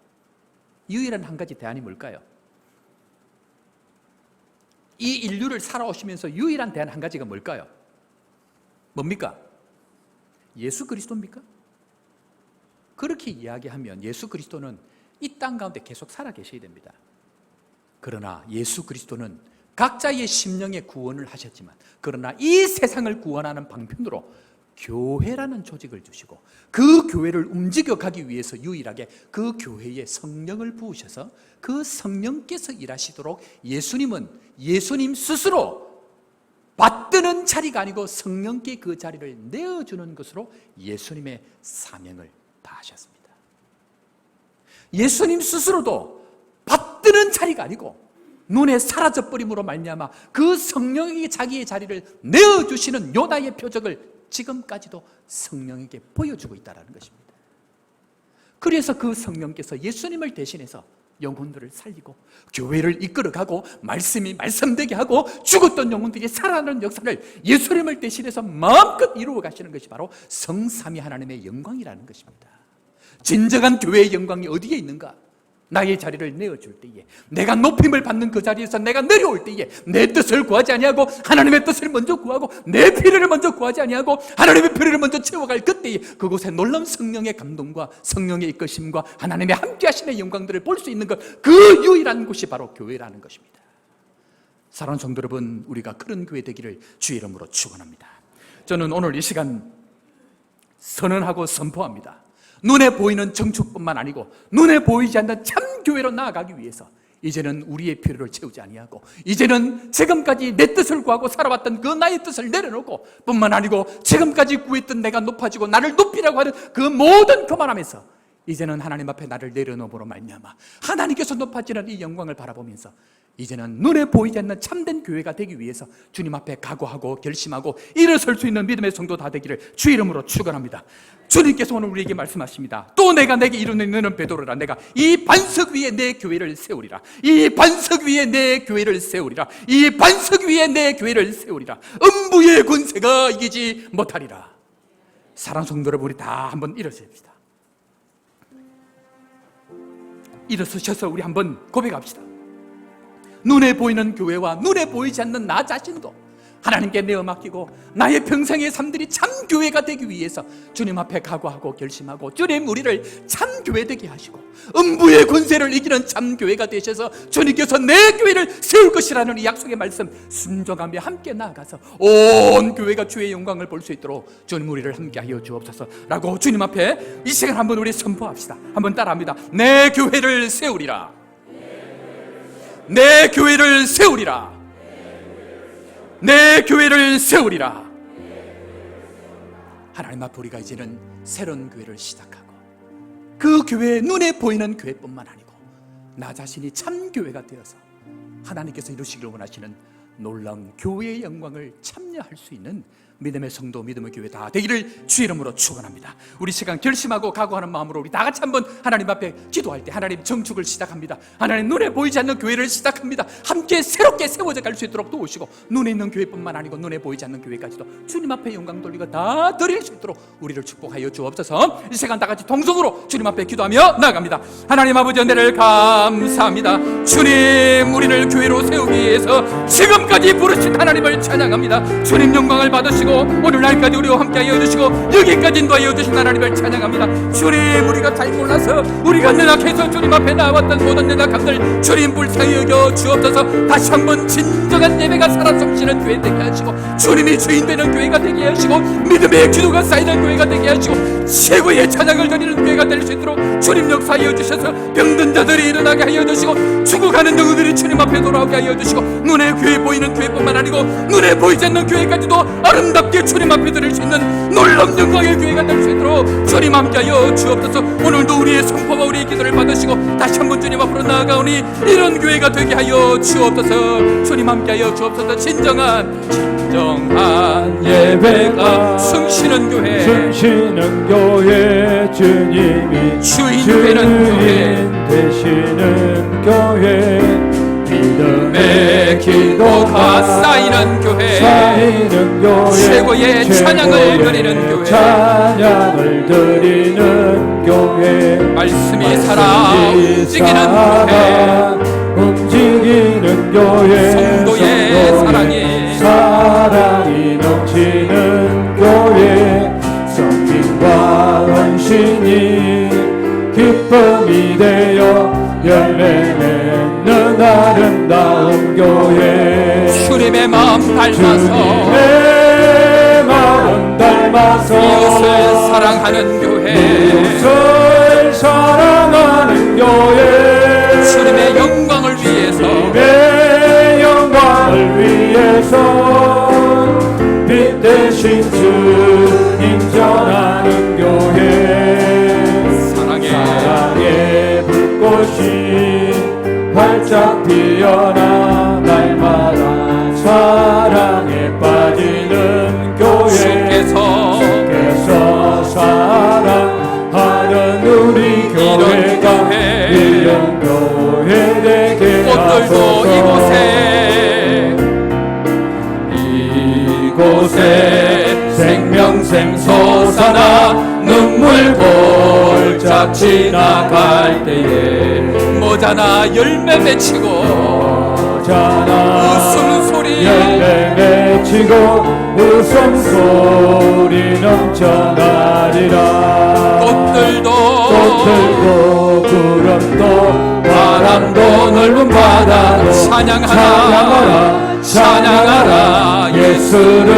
유일한 한 가지 대안이 뭘까요? 이 인류를 살아오시면서 유일한 대안 한 가지가 뭘까요? 뭡니까? 예수 그리스도입니까? 그렇게 이야기하면 예수 그리스도는 이 땅 가운데 계속 살아 계셔야 됩니다. 그러나 예수 그리스도는 각자의 심령의 구원을 하셨지만, 그러나 이 세상을 구원하는 방편으로 교회라는 조직을 주시고 그 교회를 움직여가기 위해서 유일하게 그 교회에 성령을 부으셔서 그 성령께서 일하시도록 예수님은 예수님 스스로 받드는 자리가 아니고 성령께 그 자리를 내어주는 것으로 예수님의 사명을 다하셨습니다. 예수님 스스로도 받드는 자리가 아니고 눈에 사라져버림으로 말미암아 그 성령이 자기의 자리를 내어주시는 요나의 표적을 지금까지도 성령에게 보여주고 있다는 것입니다. 그래서 그 성령께서 예수님을 대신해서 영혼들을 살리고 교회를 이끌어가고 말씀이 말씀되게 하고 죽었던 영혼들이 살아나는 역사를 예수님을 대신해서 마음껏 이루어 가시는 것이 바로 성삼위 하나님의 영광이라는 것입니다. 진정한 교회의 영광이 어디에 있는가? 나의 자리를 내어줄 때에, 내가 높임을 받는 그 자리에서 내가 내려올 때에 내 뜻을 구하지 아니하고 하나님의 뜻을 먼저 구하고 내 필요를 먼저 구하지 아니하고 하나님의 필요를 먼저 채워갈 그때에 그곳에 놀라운 성령의 감동과 성령의 이끄심과 하나님의 함께하심의 영광들을 볼 수 있는 것, 그 유일한 곳이 바로 교회라는 것입니다. 사랑하는 성도 여러분, 우리가 그런 교회 되기를 주의 이름으로 축원합니다. 저는 오늘 이 시간 선언하고 선포합니다. 눈에 보이는 정축뿐만 아니고 눈에 보이지 않는 참 교회로 나아가기 위해서 이제는 우리의 필요를 채우지 아니하고, 이제는 지금까지 내 뜻을 구하고 살아왔던 그 나의 뜻을 내려놓고, 뿐만 아니고 지금까지 구했던 내가 높아지고 나를 높이라고 하는 그 모든 교만함에서 이제는 하나님 앞에 나를 내려놓음으로 말미암아 하나님께서 높아지는 이 영광을 바라보면서 이제는 눈에 보이지 않는 참된 교회가 되기 위해서 주님 앞에 각오하고 결심하고 일어설 수 있는 믿음의 성도 다 되기를 주 이름으로 축원합니다. 주님께서 오늘 우리에게 말씀하십니다. 또 내가 내게 이루는 너는 베드로라. 내가 이 반석 위에 내 교회를 세우리라. 이 반석 위에 내 교회를 세우리라. 이 반석 위에 내 교회를 세우리라. 음부의 권세가 이기지 못하리라. 사랑하는 성도 여러분, 우리 다 한번 일어섭시다. 일어서셔서 우리 한번 고백합시다. 눈에 보이는 교회와 눈에 보이지 않는 나 자신도 하나님께 내어 맡기고 나의 평생의 삶들이 참 교회가 되기 위해서 주님 앞에 각오하고 결심하고 주님 우리를 참 교회 되게 하시고 음부의 권세를 이기는 참 교회가 되셔서 주님께서 내 교회를 세울 것이라는 이 약속의 말씀 순종하며 함께 나아가서 온 교회가 주의 영광을 볼 수 있도록 주님 우리를 함께 하여 주옵소서라고 주님 앞에 이 시간 한번 우리 선포합시다. 한번 따라합니다. 내 교회를 세우리라. 내 교회를 세우리라. 내 교회를 세우리라. 하나님 앞에 우리가 이제는 새로운 교회를 시작하고 그 교회, 눈에 보이는 교회뿐만 아니고 나 자신이 참 교회가 되어서 하나님께서 이루시기를 원하시는 놀라운 교회의 영광을 참여할 수 있는 믿음의 성도, 믿음의 교회 다 되기를 주 이름으로 축원합니다. 우리 시간 결심하고 각오하는 마음으로 우리 다 같이 한번 하나님 앞에 기도할 때 하나님 정축을 시작합니다. 하나님 눈에 보이지 않는 교회를 시작합니다. 함께 새롭게 세워져 갈 수 있도록 도우시고 눈에 있는 교회뿐만 아니고 눈에 보이지 않는 교회까지도 주님 앞에 영광 돌리고 다 드릴 수 있도록 우리를 축복하여 주옵소서. 이 시간 다 같이 동성으로 주님 앞에 기도하며 나아갑니다. 하나님 아버지 은혜를 감사합니다. 주님 우리를 교회로 세우기 위해서 지금까지 부르신 하나님을 찬양합니다. 주님 영광을 받으시고 오늘날까지 우리와 함께하여 주시고 여기까지 인도하여 주신 하나님을 찬양합니다. 주님 우리가 잘 몰라서 우리가 연약해서 주님 앞에 나왔던 모든 연약함들 주님 불쌍히 여겨 주옵소서. 다시 한번 진정한 예배가 살아 숨쉬는 교회 되게 하시고 주님이 주인 되는 교회가 되게 하시고 믿음의 기도가 쌓이는 교회가 되게 하시고 최고의 찬양을 드리는 교회가 될 수 있도록 주님 역사하여 주셔서 병든 자들이 일어나게 하여 주시고 죽어가는 영혼들이 주님 앞에 돌아오게 하여 주시고 눈에 교회 보이는 교회뿐만 아니고 눈에 보이지 않는 교회까지도 아름답게 주님 앞에 드릴 수 있는 놀라운 영광의 교회가 될 수 있도록 주님 함께하여 주옵소서. 오늘도 우리의 선포와 우리의 기도를 받으시고 다시 한번 주님 앞으로 나아가오니 이런 교회가 되게 하여 주옵소서. 주님 함께하여 주옵소서. 진정한 예배가 숨쉬는 교회, 숨쉬는 교회, 주님이 주인 되는 교회 되시는 교회, 믿음의 기도가 쌓이는 교회, 최고의 찬양을 드리는 교회, 찬양을 드리는 교회, 말씀이 살아 움직이는 교회, 성도의 사랑이 넘치는 교회, 성민과 헌신이 기쁨이 되어 열매 맺는 아름다운 교회, 주님의 마음 닮아서 주님의 마음 닮아서 이웃을 사랑하는 교회, 이웃을 사랑하는 교회, 주님의 영광을 위해서 주님의 영광을 위해서 빛 대신 주님 전하는 교회, 사랑의 불꽃이 활짝 피어나 날마다 사랑에 빠지는 교회, 주께서 사랑하는 우리 교회가 이런 교회 되게 꽃들도 이곳에 생명샘 솟아나 눈물 골짝 지나갈 때에 모자나 열매 맺히고 웃음소리 열매 맺히고 웃음소리 넘쳐나리라. 꽃들도 구름도 바람도 넓은 바다도 찬양하라, 찬양하라 예수를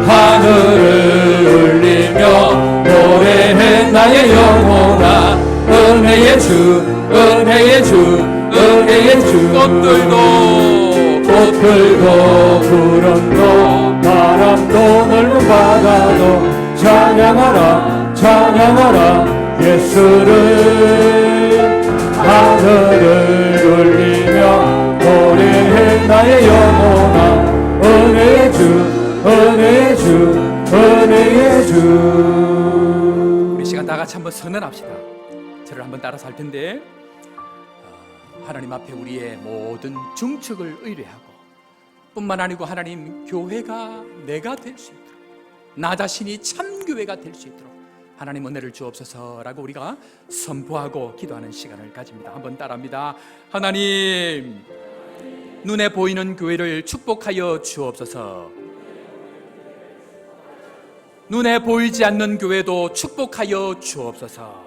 하늘을 울리며 노래해 나의 영혼아 은혜의 주 은혜의 주 은혜의 주 꽃들도 구름도 바람도 넓은 바다도 찬양하라 찬양하라 예수를 하늘을 울리며 노래해 나의 영혼아 은혜의 주 은혜의 주 은혜의 주. 우리 시간 다 같이 한번 선언합시다. 저를 한번 따라서 할 텐데 하나님 앞에 우리의 모든 중축을 의뢰하고 뿐만 아니고 하나님 교회가 내가 될 수 있도록 나 자신이 참 교회가 될 수 있도록 하나님 은혜를 주옵소서라고 우리가 선포하고 기도하는 시간을 가집니다. 한번 따라합니다. 하나님 눈에 보이는 교회를 축복하여 주옵소서. 눈에 보이지 않는 교회도 축복하여 주옵소서.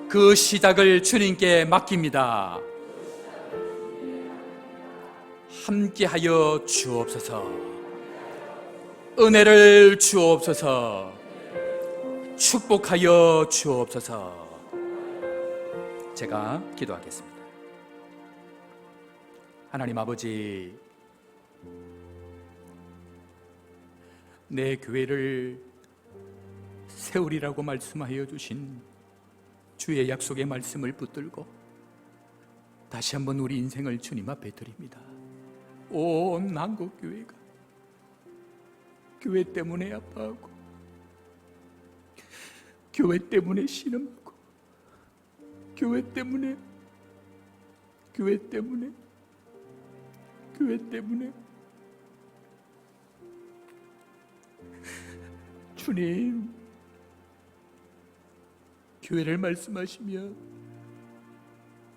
그 시작을 주님께 맡깁니다. 함께하여 주옵소서. 은혜를 주옵소서. 축복하여 주옵소서. 제가 기도하겠습니다. 하나님 아버지, 내 교회를 세우리라고 말씀하여 주신 주의 약속의 말씀을 붙들고 다시 한번 우리 인생을 주님 앞에 드립니다. 온 한국교회가 교회 때문에 아파하고 교회 때문에 신음하고 교회 때문에 주님, 교회를 말씀하시며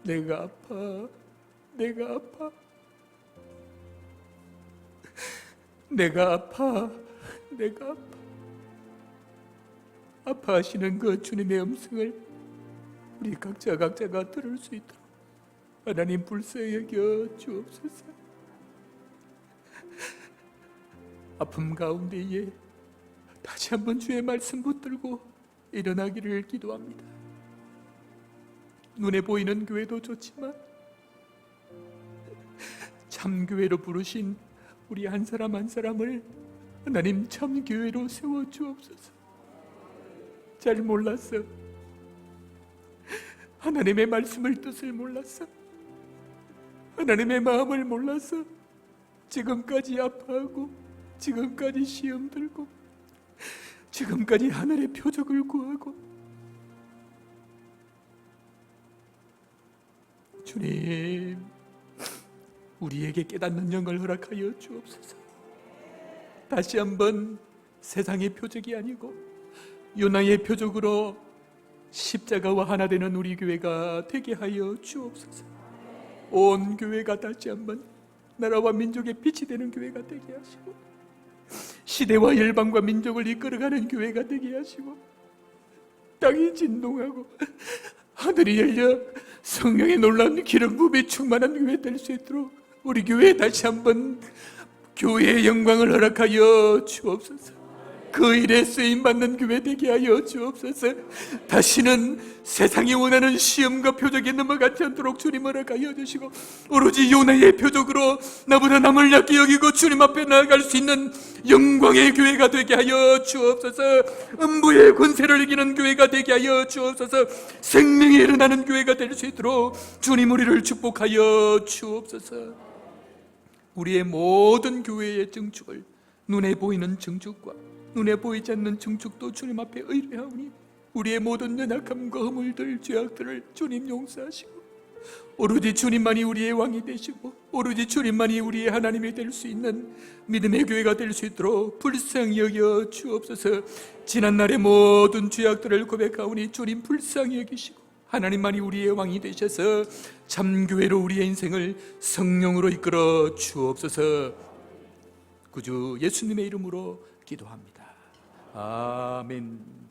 내가 아파 아파하시는 그 주님의 음성을 우리 각자가 들을 수 있도록 하나님 불쌍히 여겨 주옵소서. 아픔 가운데에 다시 한번 주의 말씀 붙들고 일어나기를 기도합니다. 눈에 보이는 교회도 좋지만 참교회로 부르신 우리 한 사람 한 사람을 하나님 참교회로 세워주옵소서. 잘 몰랐어. 하나님의 말씀을 뜻을 몰랐어. 하나님의 마음을 몰라서 지금까지 아파하고 지금까지 시험 들고 지금까지 하늘의 표적을 구하고 주님, 우리에게 깨닫는 영을 허락하여 주옵소서. 다시 한번 세상의 표적이 아니고 유나의 표적으로 십자가와 하나 되는 우리 교회가 되게 하여 주옵소서. 온 교회가 다시 한번 나라와 민족의 빛이 되는 교회가 되게 하시고 시대와 열방과 민족을 이끌어가는 교회가 되게 하시고 땅이 진동하고 하늘이 열려 성령의 놀라운 기름 부음이 충만한 교회 될 수 있도록 우리 교회에 다시 한번 교회의 영광을 허락하여 주옵소서. 그 일에 쓰임받는 교회 되게 하여 주옵소서. 다시는 세상이 원하는 시험과 표적에 넘어가지 않도록 주님 허락하여 주시고 오로지 요나의 표적으로 나보다 남을 약게 여기고 주님 앞에 나아갈 수 있는 영광의 교회가 되게 하여 주옵소서. 음부의 권세를 이기는 교회가 되게 하여 주옵소서. 생명이 일어나는 교회가 될 수 있도록 주님 우리를 축복하여 주옵소서. 우리의 모든 교회의 증축을 눈에 보이는 증축과 눈에 보이지 않는 증축도 주님 앞에 의뢰하오니 우리의 모든 연약함과 허물들, 죄악들을 주님 용서하시고 오로지 주님만이 우리의 왕이 되시고 오로지 주님만이 우리의 하나님이 될 수 있는 믿음의 교회가 될 수 있도록 불쌍히 여겨 주옵소서. 지난날의 모든 죄악들을 고백하오니 주님 불쌍히 여기시고 하나님만이 우리의 왕이 되셔서 참교회로 우리의 인생을 성령으로 이끌어 주옵소서. 구주 예수님의 이름으로 기도합니다. 아멘.